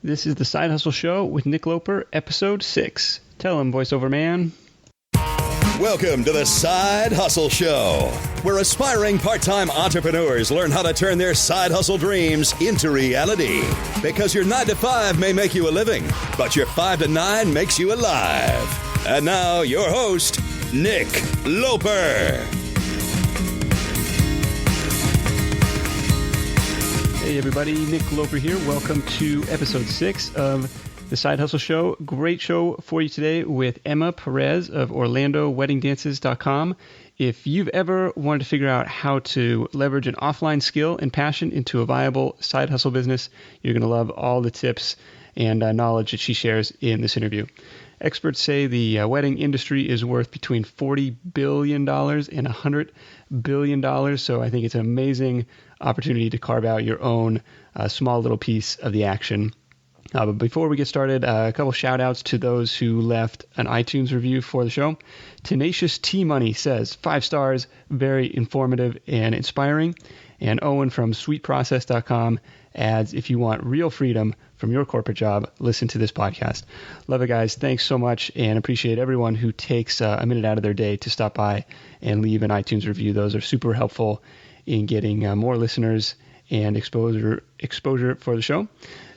This is the Side Hustle Show with Nick Loper, episode 6. Tell him, voiceover man. Welcome to the Side Hustle Show, where aspiring part-time entrepreneurs learn how to turn their side hustle dreams into reality. Because your 9 to 5 may make you a living, but your 5 to 9 makes you alive. And now, your host, Nick Loper. Hey everybody, Nick Loper here. Welcome to episode 6 of the Side Hustle Show. Great show for you today with Emma Perez of OrlandoWeddingDances.com. If you've ever wanted to figure out how to leverage an offline skill and passion into a viable side hustle business, you're going to love all the tips and knowledge that she shares in this interview. Experts say the wedding industry is worth between $40 billion and $100 billion, so I think it's an amazing opportunity to carve out your own small little piece of the action. But before we get started, a couple shout outs to those who left an iTunes review for the show. Tenacious T Money says 5 stars, very informative and inspiring. And Owen from sweetprocess.com adds, if you want real freedom from your corporate job, listen to this podcast. Love it, guys. Thanks so much, and appreciate everyone who takes a minute out of their day to stop by and leave an iTunes review. Those are super helpful in getting more listeners and exposure for the show.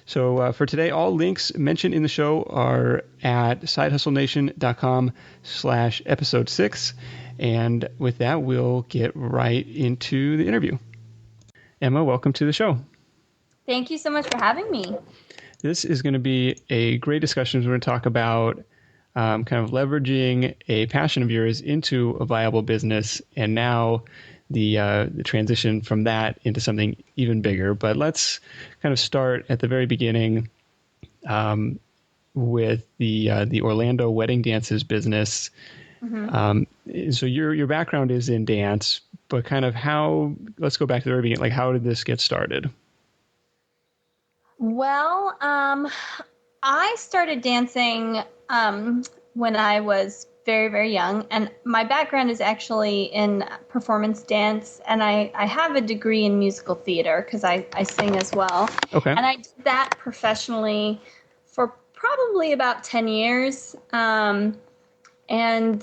So for today, all links mentioned in the show are at sidehustlenation.com/episode 6. And with that, we'll get right into the interview. Emma, welcome to the show. Thank you so much for having me. This is going to be a great discussion. We're going to talk about kind of leveraging a passion of yours into a viable business, and now the transition from that into something even bigger. But let's kind of start at the very beginning with the Orlando Wedding Dances business. Mm-hmm. So your background is in dance, but kind of let's go back to the very beginning. Like, how did this get started? Well, I started dancing when I was very, very young, and my background is actually in performance dance, and I have a degree in musical theater because I sing as well. Okay. And I did that professionally for probably about 10 years. And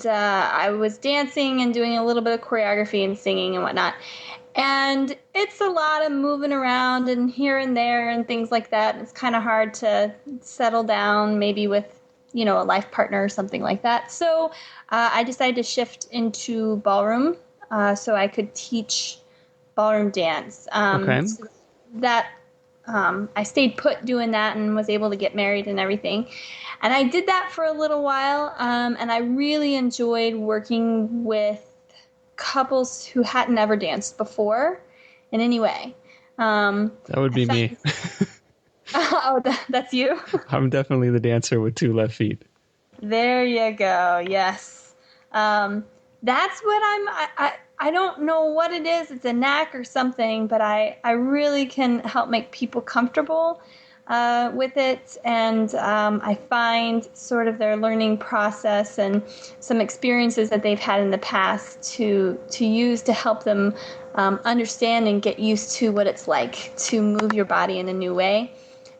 I was dancing and doing a little bit of choreography and singing and whatnot. And it's a lot of moving around and here and there and things like that. It's kind of hard to settle down maybe with, a life partner or something like that. So I decided to shift into ballroom so I could teach ballroom dance. Okay. So that I stayed put doing that and was able to get married and everything. And I did that for a little while, and I really enjoyed working with couples who hadn't ever danced before in any way. That would be me. Oh, that's you? I'm definitely the dancer with 2 left feet. There you go. Yes. That's what I don't know what it is. It's a knack or something, but I really can help make people comfortable with it. And I find sort of their learning process and some experiences that they've had in the past to use to help them understand and get used to what it's like to move your body in a new way.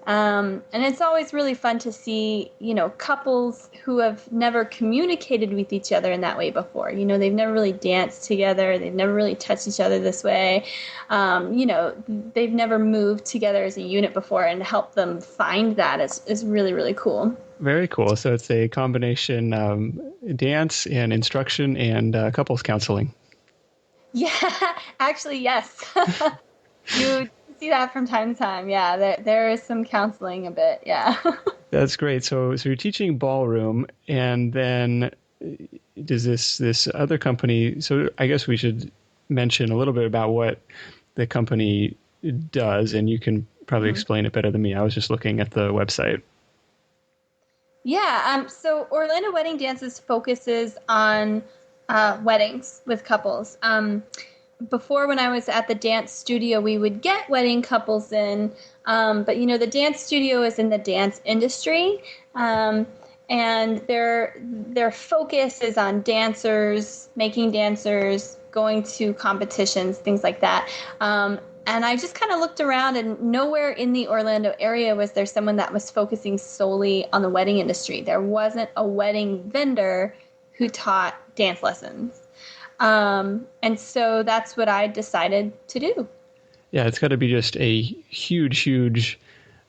And it's always really fun to see, couples who have never communicated with each other in that way before. They've never really danced together. They've never really touched each other this way. They've never moved together as a unit before, and to help them find that is really, really cool. Very cool. So it's a combination dance and instruction and couples counseling. Yeah, actually, yes. You see that from time to time. Yeah, there is some counseling a bit. Yeah. That's great. So you're teaching ballroom, and then does this other company? So I guess we should mention a little bit about what the company does, and you can probably explain it better than me. I was just looking at the website. Yeah. So Orlando Wedding Dances focuses on weddings with couples. Before, when I was at the dance studio, we would get wedding couples in, but the dance studio is in the dance industry, and their focus is on dancers, making dancers, going to competitions, things like that. And I just kind of looked around, and nowhere in the Orlando area was there someone that was focusing solely on the wedding industry. There wasn't a wedding vendor who taught dance lessons. And so that's what I decided to do. Yeah, it's got to be just a huge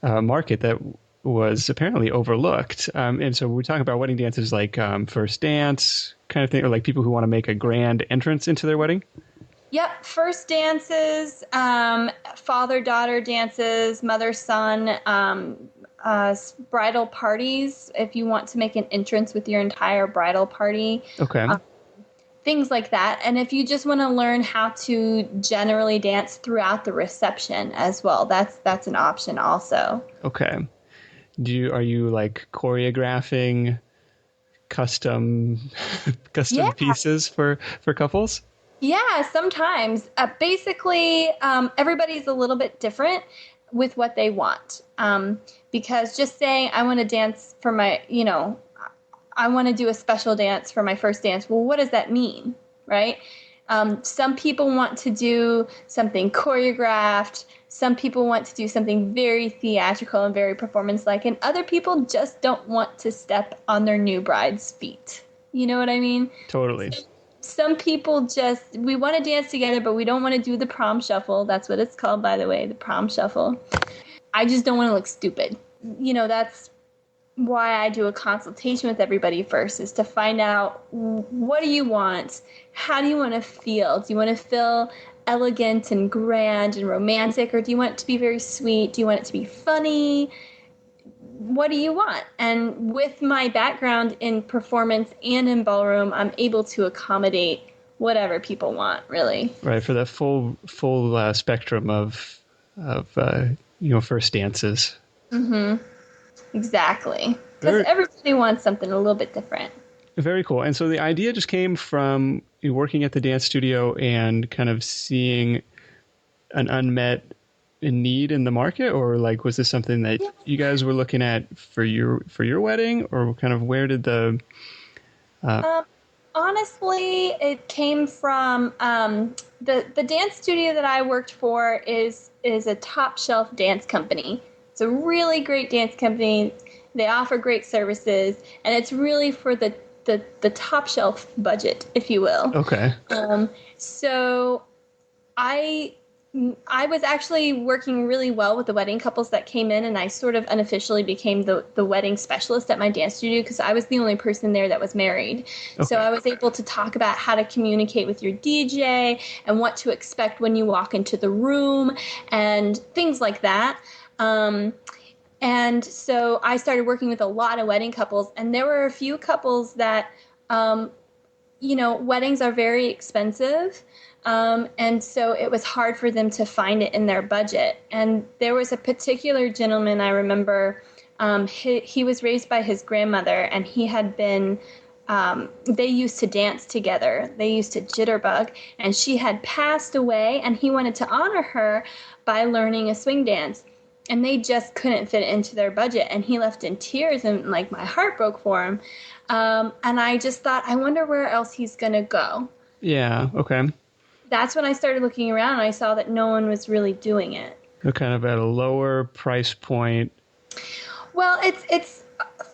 market that was apparently overlooked. And so we're talking about wedding dances like first dance kind of thing, or like people who want to make a grand entrance into their wedding. Yep, first dances, father-daughter dances, mother-son, bridal parties, if you want to make an entrance with your entire bridal party. Okay. Things like that. And if you just want to learn how to generally dance throughout the reception as well, that's an option also. Okay. Are you like choreographing custom pieces for couples? Yeah, sometimes. Basically, everybody's a little bit different with what they want. Because just saying, I want to dance for I want to do a special dance for my first dance. Well, what does that mean, right? Some people want to do something choreographed. Some people want to do something very theatrical and very performance-like. And other people just don't want to step on their new bride's feet. You know what I mean? Totally. Some people we want to dance together, but we don't want to do the prom shuffle. That's what it's called, by the way, the prom shuffle. I just don't want to look stupid. That's why I do a consultation with everybody first, is to find out, what do you want? How do you want to feel? Do you want to feel elegant and grand and romantic, or do you want it to be very sweet? Do you want it to be funny? What do you want? And with my background in performance and in ballroom, I'm able to accommodate whatever people want, really. Right, for the full spectrum of first dances. Mm-hmm. Exactly. Because everybody wants something a little bit different. Very cool. And so the idea just came from you working at the dance studio and kind of seeing an unmet need in the market, or like was this something that you guys were looking at for your wedding, or kind of where did the honestly, it came from the dance studio that I worked for is a top shelf dance company. It's a really great dance company. They offer great services, and it's really for the top shelf budget, if you will. Okay. So I was actually working really well with the wedding couples that came in, and I sort of unofficially became the wedding specialist at my dance studio because I was the only person there that was married. Okay. So I was able to talk about how to communicate with your DJ and what to expect when you walk into the room and things like that. And so I started working with a lot of wedding couples, and there were a few couples that, weddings are very expensive. And so it was hard for them to find it in their budget. And there was a particular gentleman I remember, he was raised by his grandmother, and he had been, they used to dance together. They used to jitterbug, and she had passed away, and he wanted to honor her by learning a swing dance. And they just couldn't fit it into their budget. And he left in tears, and like my heart broke for him. And I just thought, I wonder where else he's going to go. Yeah. Okay. That's when I started looking around, and I saw that no one was really doing it. They're kind of at a lower price point. Well, it's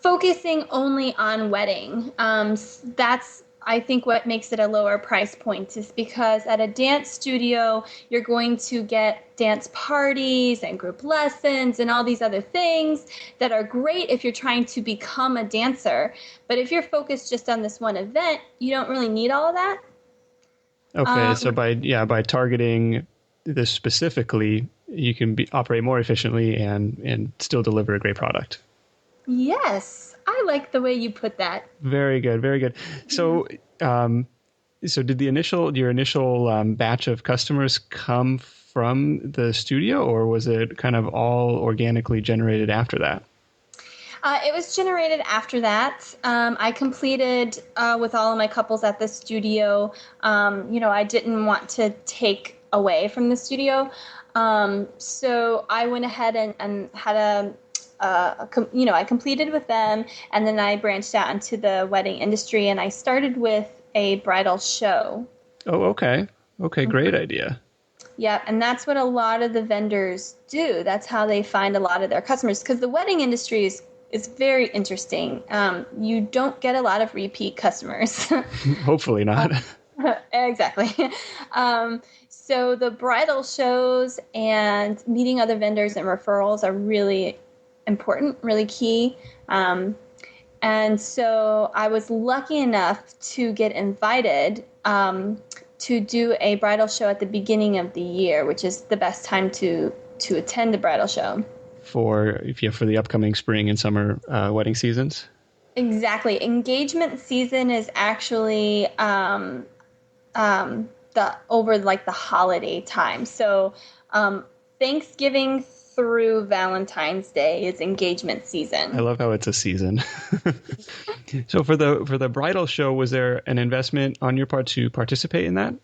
focusing only on wedding. That's, I think, what makes it a lower price point, is because at a dance studio, you're going to get dance parties and group lessons and all these other things that are great if you're trying to become a dancer. But if you're focused just on this one event, you don't really need all of that. Okay, so by targeting this specifically, you can operate more efficiently and still deliver a great product. Yes, I like the way you put that. Very good, very good. So, so did your initial batch of customers come from the studio, or was it kind of all organically generated after that? It was generated after that. I completed with all of my couples at the studio. I didn't want to take away from the studio. So I went ahead and had I completed with them, and then I branched out into the wedding industry, and I started with a bridal show. Oh, okay. Okay, great idea. Yep. And that's what a lot of the vendors do. That's how they find a lot of their customers, because the wedding industry is very interesting. You don't get a lot of repeat customers. Hopefully not. Exactly. So the bridal shows and meeting other vendors and referrals are really important, really key. And so I was lucky enough to get invited to do a bridal show at the beginning of the year, which is the best time to attend the bridal show. For the upcoming spring and summer wedding seasons? Exactly. Engagement season is actually over like the holiday time. So Thanksgiving through Valentine's Day is engagement season. I love how it's a season. So for the bridal show, was there an investment on your part to participate in that?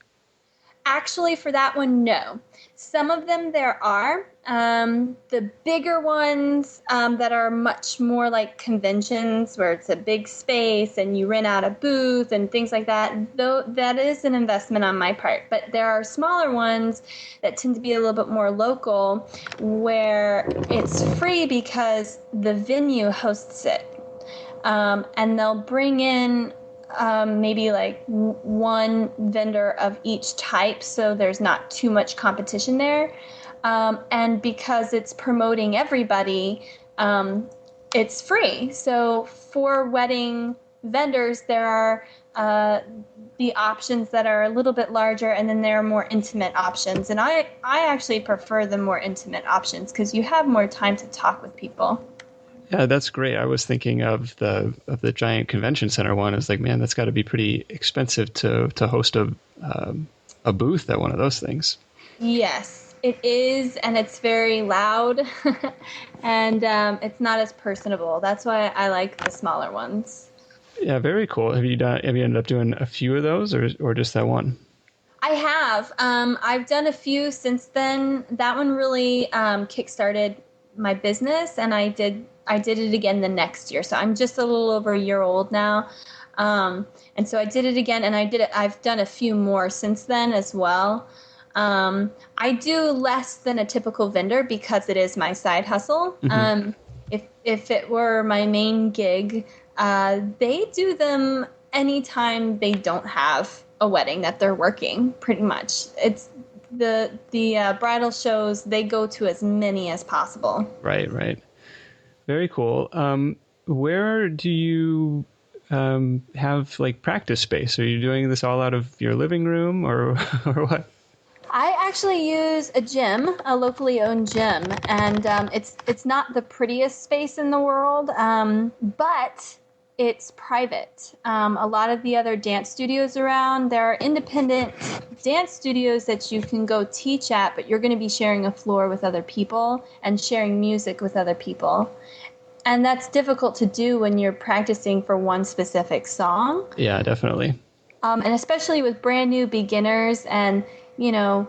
Actually, for that one, no. Some of them there are. The bigger ones that are much more like conventions where it's a big space and you rent out a booth and things like that, though that is an investment on my part. But there are smaller ones that tend to be a little bit more local where it's free because the venue hosts it. And they'll bring in maybe like one vendor of each type, so there's not too much competition there. And because it's promoting everybody, it's free. So for wedding vendors, there are the options that are a little bit larger, and then there are more intimate options. And I actually prefer the more intimate options because you have more time to talk with people. Yeah, that's great. I was thinking of the giant convention center one. I was like, man, that's got to be pretty expensive to host a booth at one of those things. Yes, it is, and it's very loud, and it's not as personable. That's why I like the smaller ones. Yeah, very cool. Have you ended up doing a few of those, or just that one? I have. I've done a few since then. That one really kickstarted my business, and I did it again the next year. So I'm just a little over a year old now. And so I did it again, and I've done a few more since then as well. I do less than a typical vendor because it is my side hustle. Mm-hmm. If it were my main gig, they do them anytime they don't have a wedding that they're working, pretty much. It's the bridal shows, they go to as many as possible. Right. Very cool. Where do you have like practice space? Are you doing this all out of your living room or what? I actually use a gym, a locally owned gym, and it's not the prettiest space in the world, but it's private. A lot of the other dance studios around, there are independent dance studios that you can go teach at, but you're going to be sharing a floor with other people and sharing music with other people. And that's difficult to do when you're practicing for one specific song. Yeah, definitely. And especially with brand new beginners, and, you know,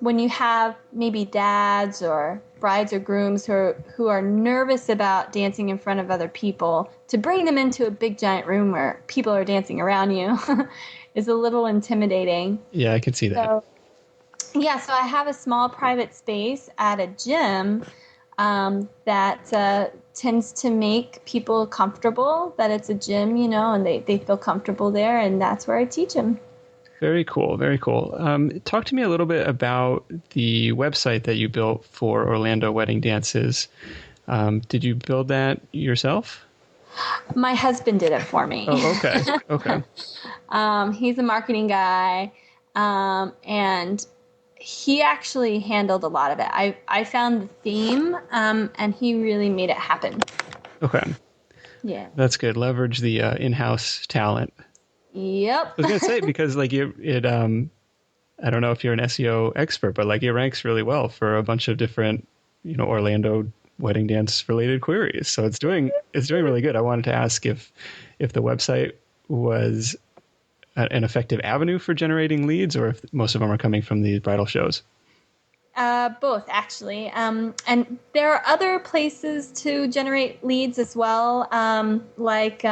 when you have maybe dads or brides or grooms who are nervous about dancing in front of other people, to bring them into a big giant room where people are dancing around you is a little intimidating. Yeah, I can see that. So I have a small private space at a gym that tends to make people comfortable, that it's a gym, you know, and they feel comfortable there, and that's where I teach them. Very cool. Very cool. Talk to me a little bit about the website that you built for Orlando Wedding Dances. Did you build that yourself? My husband did it for me. Oh, okay. He's a marketing guy, and he actually handled a lot of it. I found the theme, and he really made it happen. Okay. Yeah. That's good. Leverage the in-house talent. Yep. I was gonna say, because like I don't know if you're an SEO expert, but like it ranks really well for a bunch of different, you know, Orlando wedding dance related queries. So it's doing really good. I wanted to ask if the website was an effective avenue for generating leads, or if most of them are coming from the bridal shows. Both, actually. And there are other places to generate leads as well, like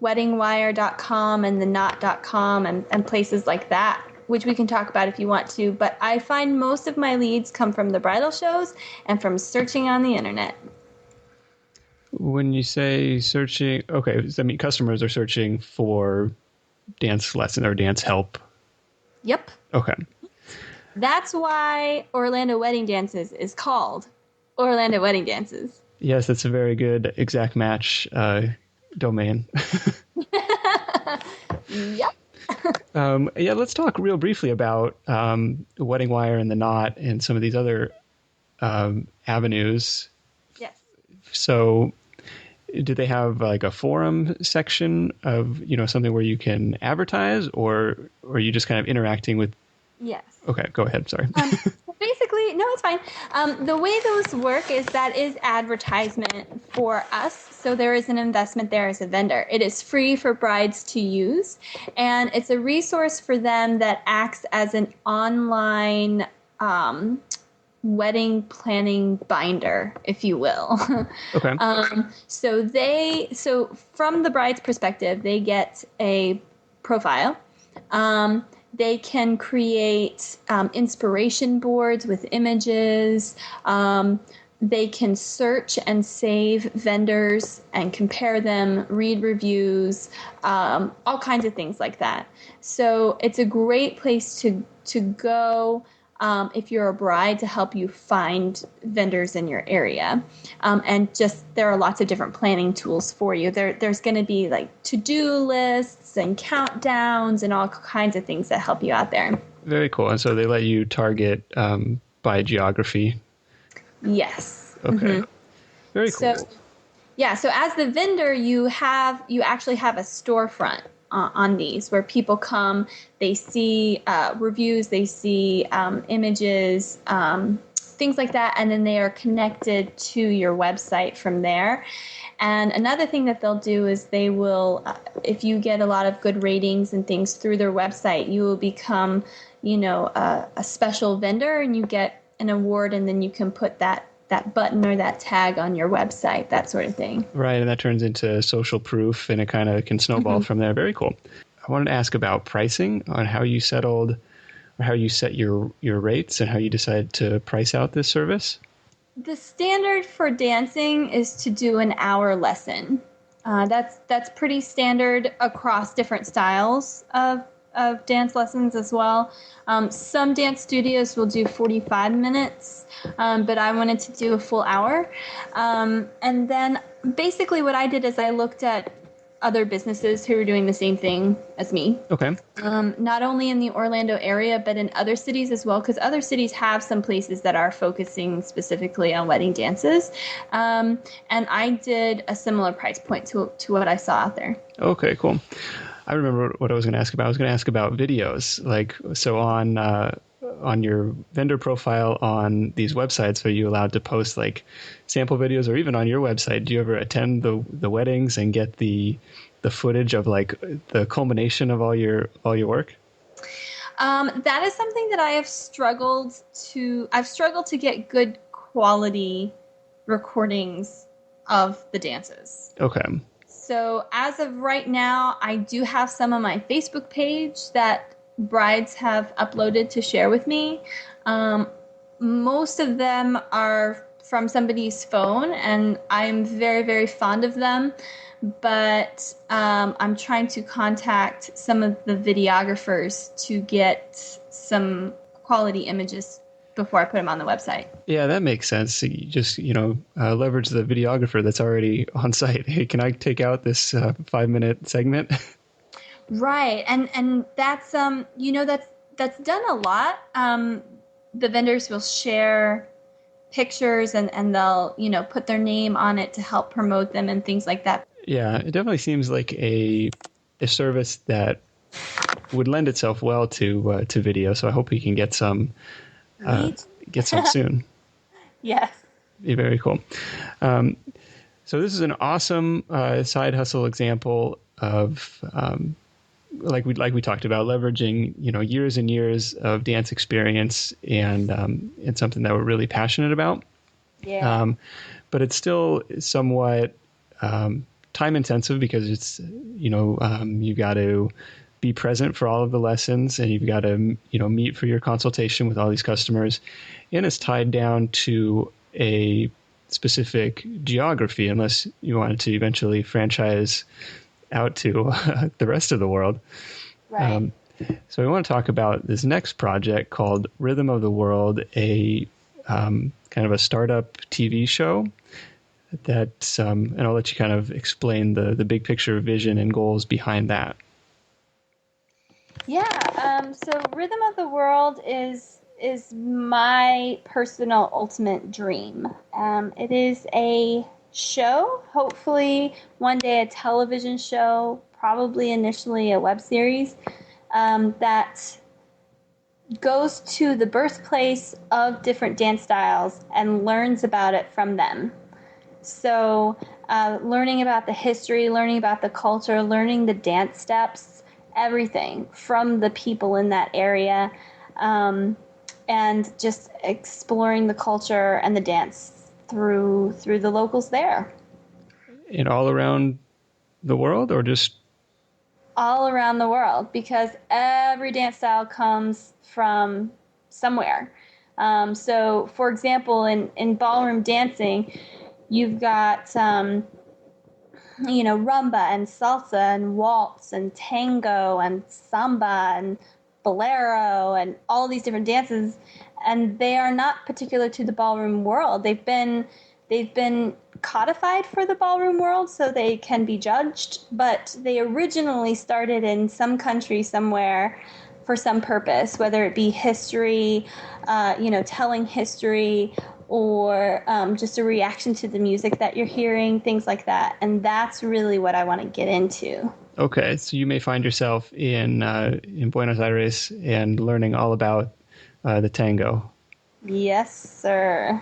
weddingwire.com and the knot.com and places like that. which we can talk about if you want to. But I find most of my leads come from the bridal shows and from searching on the internet. When you say searching, okay, I mean customers are searching for dance lesson or dance help. Yep. Okay. That's why Orlando Wedding Dances is called Orlando Wedding Dances. Yes, that's a very good exact match domain. Yep. Yeah, let's talk real briefly about Wedding Wire and The Knot and some of these other avenues. Yes. So do they have like a forum section of, something where you can advertise, or are you just kind of interacting with? Yes. Okay, go ahead. Sorry. Basically, no, it's fine. The way those work is that is advertisement for us. So there is an investment there as a vendor. It is free for brides to use, and it's a resource for them that acts as an online wedding planning binder, if you will. Okay. So from the bride's perspective, they get a profile. They can create inspiration boards with images. They can search and save vendors and compare them, read reviews, all kinds of things like that. So it's a great place to go if you're a bride, to help you find vendors in your area. And just there are lots of different planning tools for you. There's going to be like to-do lists and countdowns and all kinds of things that help you out there. Very cool. And so they let you target by geography. Yes. Okay. Mm-hmm. Very cool. So as the vendor, you actually have a storefront on these, where people come, they see reviews, they see images, things like that, and then they are connected to your website from there. And another thing that they'll do is they will, if you get a lot of good ratings and things through their website, you will become, a special vendor, and you get an award, and then you can put that button or that tag on your website, that sort of thing. Right, and that turns into social proof, and it kind of can snowball from there. Very cool. I wanted to ask about pricing, on how you settled, or how you set your rates, and how you decided to price out this service. The standard for dancing is to do an hour lesson. That's pretty standard across different styles of dance lessons as well. Some dance studios will do 45 minutes, but I wanted to do a full hour. And then basically what I did is I looked at other businesses who were doing the same thing as me. Okay. Not only in the Orlando area, but in other cities as well, because other cities have some places that are focusing specifically on wedding dances. And I did a similar price point to what I saw out there. Okay, cool. I remember what I was going to ask about. I was going to ask about videos. Like, so on your vendor profile on these websites, are you allowed to post like sample videos, or even on your website, do you ever attend the weddings and get the footage of like the culmination of all your work? That is something that I've struggled to get good quality recordings of the dances. Okay. So as of right now, I do have some on my Facebook page that brides have uploaded to share with me. Most of them are from somebody's phone, and I'm very, very fond of them. But I'm trying to contact some of the videographers to get some quality images before I put them on the website. Yeah, that makes sense. You just, leverage the videographer that's already on site. Hey, can I take out this 5-minute segment? Right. And that's, that's done a lot. The vendors will share pictures and they'll, put their name on it to help promote them and things like that. Yeah, it definitely seems like a service that would lend itself well to video. So I hope we can get some soon. Yes. Be very cool. So this is an awesome side hustle example of like we talked about, leveraging years and years of dance experience and something that we're really passionate about. Yeah. But it's still somewhat time intensive because it's you got to be present for all of the lessons, and you've got to, meet for your consultation with all these customers. And it's tied down to a specific geography, unless you wanted to eventually franchise out to the rest of the world. Right. So we want to talk about this next project called Rhythm of the World, a kind of a startup TV show that, and I'll let you kind of explain the big picture vision and goals behind that. Yeah. So Rhythm of the World is my personal ultimate dream. It is a show, hopefully one day a television show, probably initially a web series, that goes to the birthplace of different dance styles and learns about it from them. So learning about the history, learning about the culture, learning the dance steps, everything from the people in that area, and just exploring the culture and the dance through the locals there. And all around the world, or just? All around the world, because every dance style comes from somewhere. So, for example, in ballroom dancing, you've got, rumba and salsa and waltz and tango and samba and bolero and all these different dances, and they are not particular to the ballroom world. They've been codified for the ballroom world so they can be judged, but they originally started in some country somewhere for some purpose, whether it be history, telling history, or just a reaction to the music that you're hearing, things like that. And that's really what I want to get into. Okay, so you may find yourself in Buenos Aires and learning all about the tango. Yes, sir.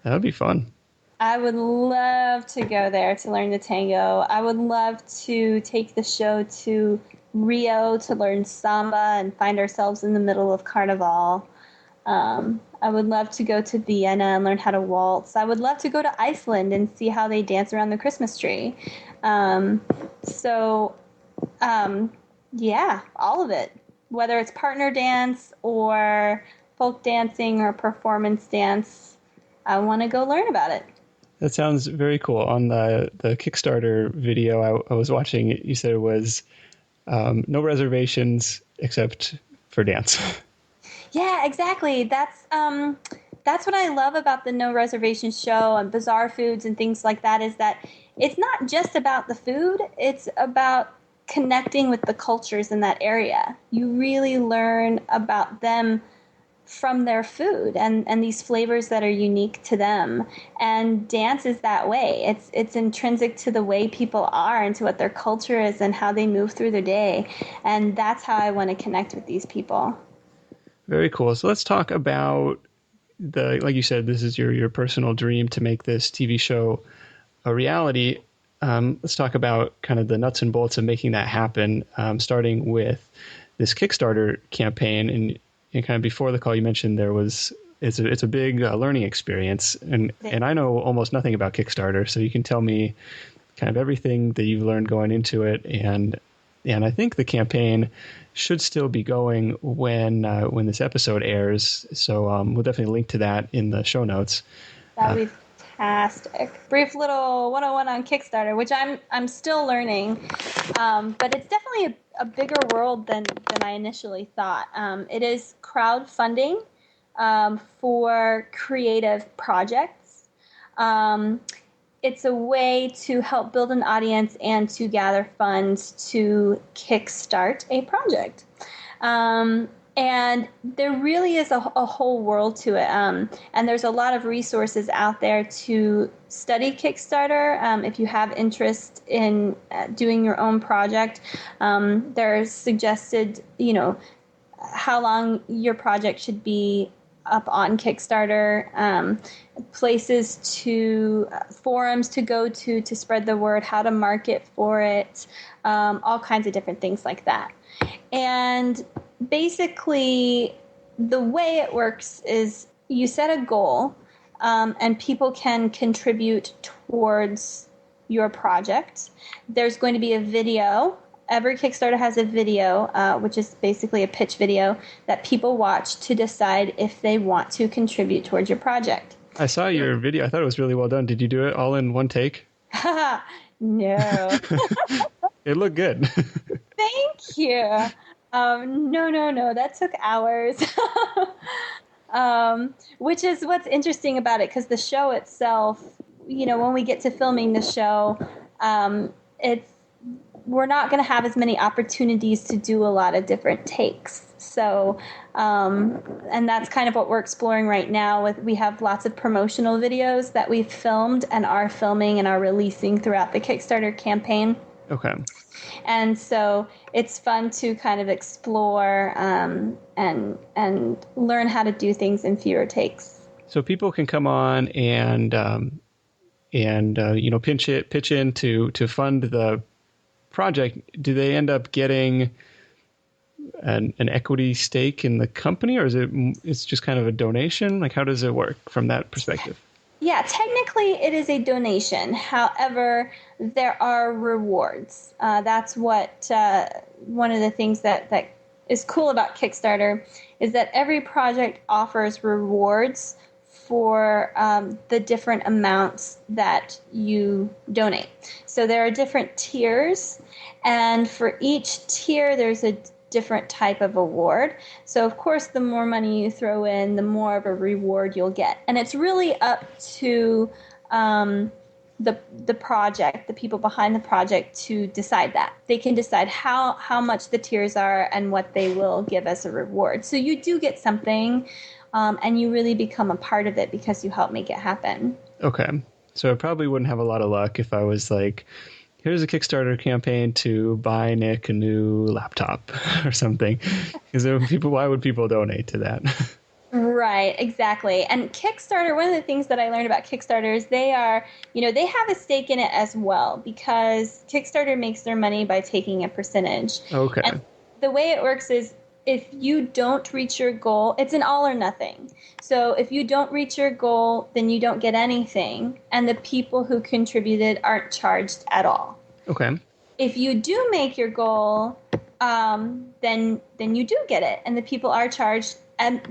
That would be fun. I would love to go there to learn the tango. I would love to take the show to Rio to learn samba and find ourselves in the middle of Carnival. I would love to go to Vienna and learn how to waltz. I would love to go to Iceland and see how they dance around the Christmas tree. Yeah, all of it. Whether it's partner dance or folk dancing or performance dance, I want to go learn about it. That sounds very cool. On the Kickstarter video I was watching, you said it was no reservations except for dance. Yeah, exactly. That's what I love about the No Reservation show and Bizarre Foods and things like that, is that it's not just about the food. It's about connecting with the cultures in that area. You really learn about them from their food and these flavors that are unique to them. And dance is that way. It's intrinsic to the way people are and to what their culture is and how they move through their day. And that's how I want to connect with these people. Very cool. So let's talk about like you said, this is your personal dream to make this TV show a reality. Let's talk about kind of the nuts and bolts of making that happen, starting with this Kickstarter campaign. And kind of before the call, you mentioned it's a big learning experience, and I know almost nothing about Kickstarter, so you can tell me kind of everything that you've learned going into it, and I think the campaign should still be going when this episode airs. So we'll definitely link to that in the show notes. That would be fantastic. Brief little 101 on Kickstarter, which I'm still learning, but it's definitely a bigger world than I initially thought. It is crowdfunding for creative projects. It's a way to help build an audience and to gather funds to kickstart a project. And there really is a whole world to it. And there's a lot of resources out there to study Kickstarter. If you have interest in doing your own project, there's suggested, how long your project should be up on Kickstarter, forums to go to spread the word, how to market for it, all kinds of different things like that. And basically, the way it works is you set a goal, and people can contribute towards your project. There's going to be a video every Kickstarter has a video, which is basically a pitch video that people watch to decide if they want to contribute towards your project. I saw your video. I thought it was really well done. Did you do it all in one take? No. It looked good. Thank you. No. That took hours. Which is what's interesting about it, because the show itself, when we get to filming the show, we're not going to have as many opportunities to do a lot of different takes. So, and that's kind of what we're exploring right now. We have lots of promotional videos that we've filmed and are filming and are releasing throughout the Kickstarter campaign. Okay. And so it's fun to kind of explore and learn how to do things in fewer takes. So people can come on and pitch in to fund the project. Do they end up getting an equity stake in the company, or it's just kind of a donation? Like, how does it work from that perspective? Yeah, technically it is a donation. However, there are rewards. That's what one of the things that is cool about Kickstarter is that every project offers rewards for the different amounts that you donate. So there are different tiers, and for each tier there's a different type of award. So of course, the more money you throw in, the more of a reward you'll get. And it's really up to the project, the people behind the project, to decide that. They can decide how much the tiers are and what they will give as a reward. So you do get something, and you really become a part of it because you help make it happen. Okay. So I probably wouldn't have a lot of luck if I was like, here's a Kickstarter campaign to buy Nick a new laptop or something. Because why would people donate to that? Right, exactly. And Kickstarter, one of the things that I learned about Kickstarter is they have a stake in it as well, because Kickstarter makes their money by taking a percentage. Okay. And the way it works is if you don't reach your goal, it's an all or nothing. So if you don't reach your goal, then you don't get anything, and the people who contributed aren't charged at all. Okay. If you do make your goal, then you do get it, and the people are charged.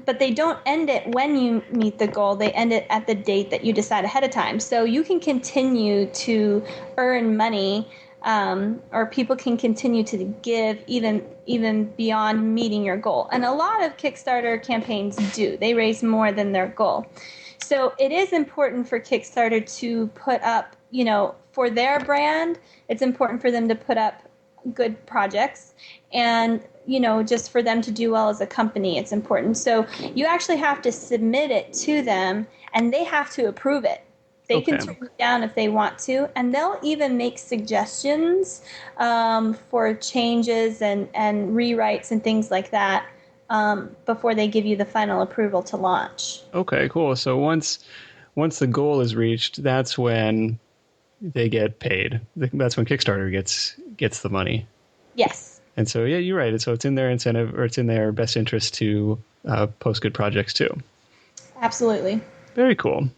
But they don't end it when you meet the goal. They end it at the date that you decide ahead of time. So you can continue to earn money, or people can continue to give even beyond meeting your goal. And a lot of Kickstarter campaigns do. They raise more than their goal. So it is important for Kickstarter to put up, for their brand, it's important for them to put up good projects, and just for them to do well as a company, it's important. So you actually have to submit it to them, and they have to approve it. They can turn it down if they want to, and they'll even make suggestions for changes and rewrites and things like that before they give you the final approval to launch. Okay, cool. So once the goal is reached, that's when they get paid. That's when Kickstarter gets the money. Yes. And so, yeah, you're right. So it's in their incentive, or it's in their best interest to post good projects too. Absolutely. Very cool.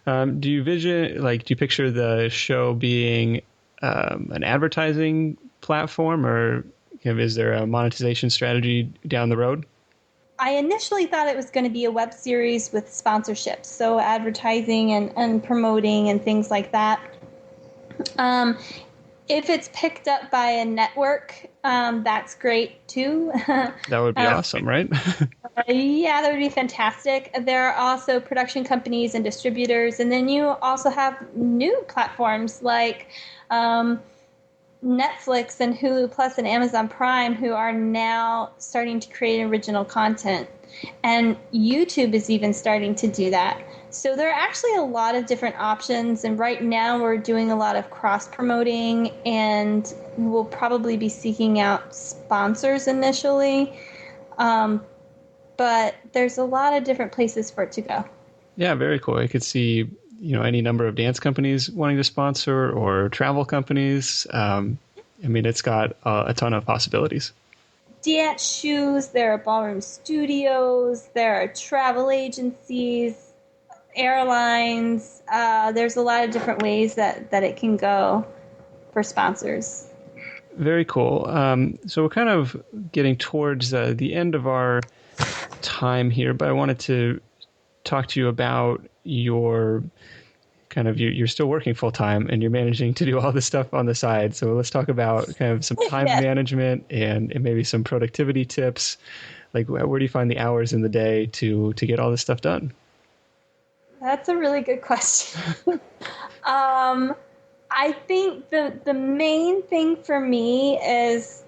Do you picture the show being an advertising platform, or is there a monetization strategy down the road? I initially thought it was going to be a web series with sponsorships, so advertising and promoting and things like that. If it's picked up by a network, that's great too. That would be awesome, right? Yeah, that would be fantastic. There are also production companies and distributors, and then you also have new platforms like Netflix and Hulu Plus and Amazon Prime, who are now starting to create original content. And YouTube is even starting to do that. So there are actually a lot of different options, and right now we're doing a lot of cross-promoting, and we'll probably be seeking out sponsors initially. But there's a lot of different places for it to go. Yeah, very cool. I could see, any number of dance companies wanting to sponsor, or travel companies. It's got a ton of possibilities. Dance shoes, there are ballroom studios, there are travel agencies, airlines. There's a lot of different ways that it can go for sponsors. Very cool. So we're kind of getting towards the end of our time here, but I wanted to talk to you about your you're still working full time and you're managing to do all this stuff on the side. So let's talk about kind of some time management and maybe some productivity tips. Like, where do you find the hours in the day to get all this stuff done? That's a really good question. I think the main thing for me is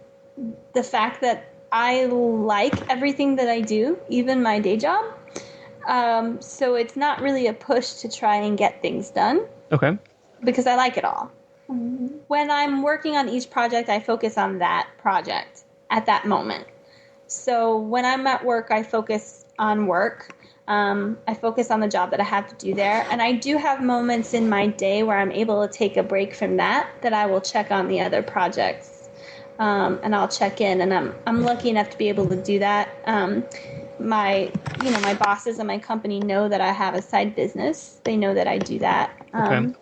the fact that I like everything that I do, even my day job. So it's not really a push to try and get things done. Okay. Because I like it all. When I'm working on each project, I focus on that project at that moment. So when I'm at work, I focus on work. I focus on the job that I have to do there. And I do have moments in my day where I'm able to take a break from that I will check on the other projects. And I'll check in, and I'm lucky enough to be able to do that. My bosses and my company know that I have a side business. They know that I do that. Okay.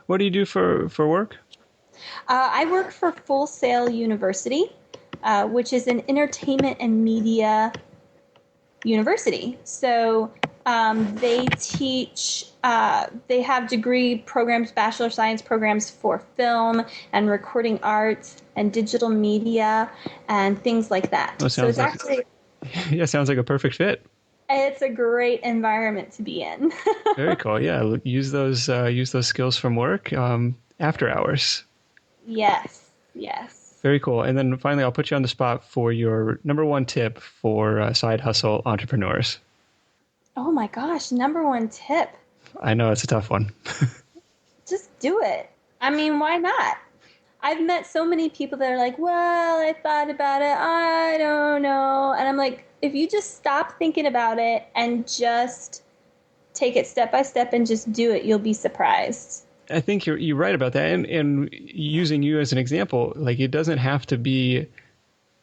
What do you do for work? I work for Full Sail University, which is an entertainment and media university. So they teach, they have degree programs, bachelor science programs for film and recording arts and digital media and things like that. So it's actually... Yeah, sounds like a perfect fit. It's a great environment to be in. Very cool. Yeah, use those skills from work after hours. Yes. Very cool. And then finally, I'll put you on the spot for your number one tip for side hustle entrepreneurs. Oh my gosh, number one tip. I know it's a tough one. Just do it. I mean, why not? I've met so many people that are like, well, I thought about it. I don't know. And I'm like, if you just stop thinking about it and just take it step by step and just do it, you'll be surprised. I think you're right about that. And using you as an example, like, it doesn't have to be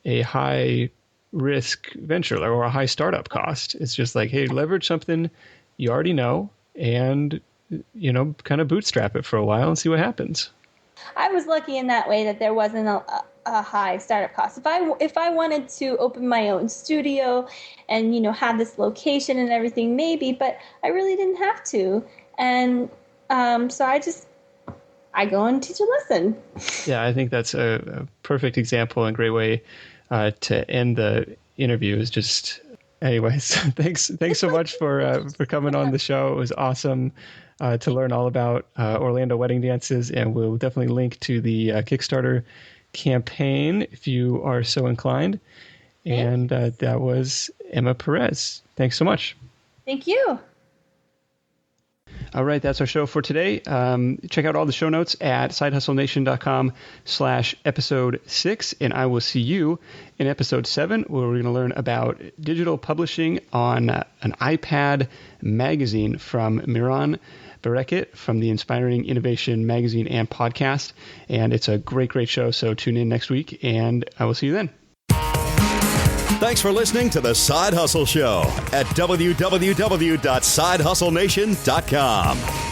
a high risk venture or a high startup cost. It's just like, hey, leverage something you already know and, kind of bootstrap it for a while and see what happens. I was lucky in that way that there wasn't a high startup cost. If I wanted to open my own studio and, have this location and everything, maybe, but I really didn't have to. And so I go and teach a lesson. Yeah, I think that's a perfect example and great way to end the interview. Is just, anyways, thanks so much for coming on the show. It was awesome to learn all about Orlando wedding dances, and we'll definitely link to the Kickstarter campaign if you are so inclined. And that was Emma Perez. Thanks so much. Thank you. All right, that's our show for today. Check out all the show notes at sidehustlenation.com/episode 6, and I will see you in episode 7, where we're going to learn about digital publishing on an iPad magazine from Miran Berekit from the Inspiring Innovation magazine and podcast. And it's a great show, so tune in next week, and I will see you then. Thanks for listening to The Side Hustle Show at www.sidehustlenation.com.